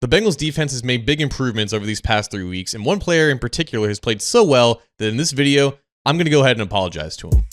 The Bengals defense has made big improvements over these past 3 weeks, and one player in particular has played so well that in this video, I'm going to go ahead and apologize to him.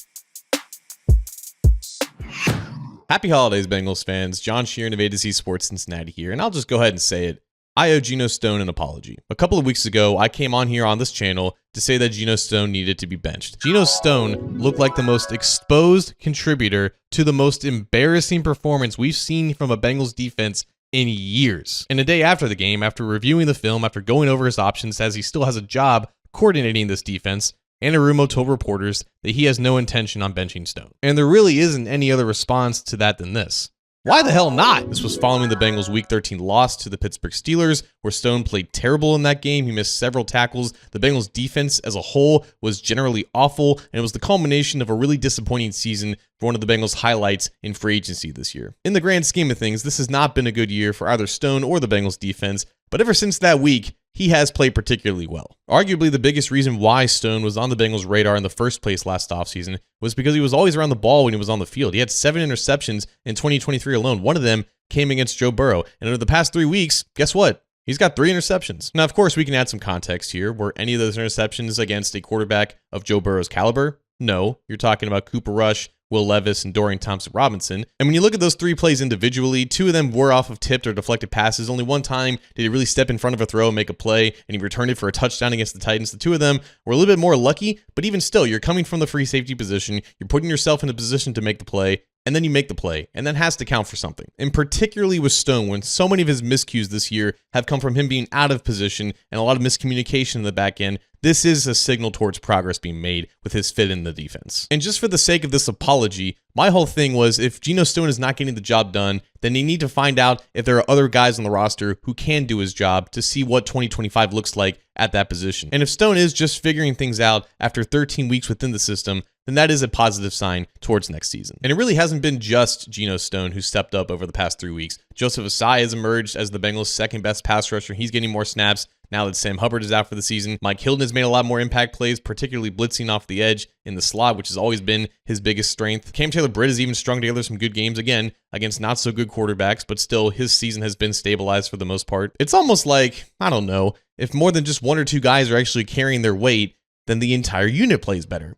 Happy holidays, Bengals fans. John Sheeran of A to Z Sports Cincinnati here, and I'll just go ahead and say it. I owe Geno Stone an apology. A couple of weeks ago, I came on here on this channel to say that Geno Stone needed to be benched. Geno Stone looked like the most exposed contributor to the most embarrassing performance we've seen from a Bengals defense in years. And a day after the game, after reviewing the film, after going over his options, as he still has a job coordinating this defense, Anarumo told reporters that he has no intention on benching Stone. And there really isn't any other response to that than this. Why the hell not? This was following the Bengals' Week 13 loss to the Pittsburgh Steelers, where Stone played terrible in that game. He missed several tackles. The Bengals' defense as a whole was generally awful, and it was the culmination of a really disappointing season for one of the Bengals' highlights in free agency this year. In the grand scheme of things, this has not been a good year for either Stone or the Bengals' defense, but ever since that week, he has played particularly well. Arguably, the biggest reason why Stone was on the Bengals' radar in the first place last offseason was because he was always around the ball when he was on the field. He had 7 interceptions in 2023 alone. One of them came against Joe Burrow. And over the past 3 weeks, guess what? He's got 3 interceptions. Now, of course, we can add some context here. Were any of those interceptions against a quarterback of Joe Burrow's caliber? No. You're talking about Cooper Rush, Will Levis, and Dorian Thompson-Robinson. And when you look at those 3 plays individually, 2 of them were off of tipped or deflected passes. Only one time did he really step in front of a throw and make a play, and he returned it for a touchdown against the Titans. The 2 of them were a little bit more lucky, but even still, you're coming from the free safety position, you're putting yourself in a position to make the play, and then you make the play, and that has to count for something. And particularly with Stone, when so many of his miscues this year have come from him being out of position and a lot of miscommunication in the back end, this is a signal towards progress being made with his fit in the defense. And just for the sake of this apology, my whole thing was if Geno Stone is not getting the job done, then you need to find out if there are other guys on the roster who can do his job to see what 2025 looks like at that position. And if Stone is just figuring things out after 13 weeks within the system, then that is a positive sign towards next season. And it really hasn't been just Geno Stone who stepped up over the past 3 weeks. Joseph Ossai has emerged as the Bengals' second best pass rusher. He's getting more snaps now that Sam Hubbard is out for the season. Mike Hilton has made a lot more impact plays, particularly blitzing off the edge in the slot, which has always been his biggest strength. Cam Taylor-Britt has even strung together some good games again against not so good quarterbacks, but still his season has been stabilized for the most part. It's almost like, I don't know, if more than just 1 or 2 guys are actually carrying their weight, then the entire unit plays better.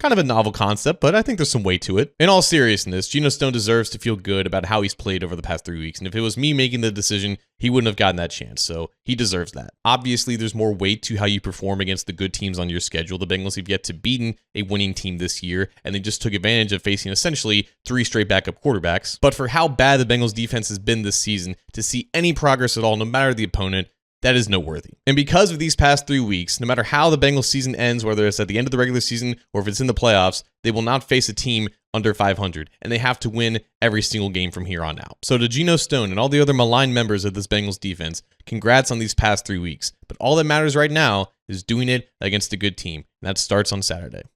Kind of a novel concept, but I think there's some weight to it. In all seriousness, Geno Stone deserves to feel good about how he's played over the past 3 weeks, and if it was me making the decision, he wouldn't have gotten that chance, so he deserves that. Obviously, there's more weight to how you perform against the good teams on your schedule. The Bengals have yet to beaten a winning team this year, and they just took advantage of facing essentially 3 straight backup quarterbacks. But for how bad the Bengals defense has been this season, to see any progress at all, no matter the opponent, that is noteworthy. And because of these past 3 weeks, no matter how the Bengals season ends, whether it's at the end of the regular season or if it's in the playoffs, they will not face a team under 500, and they have to win every single game from here on out. So to Geno Stone and all the other maligned members of this Bengals defense, congrats on these past 3 weeks. But all that matters right now is doing it against a good team, and that starts on Saturday.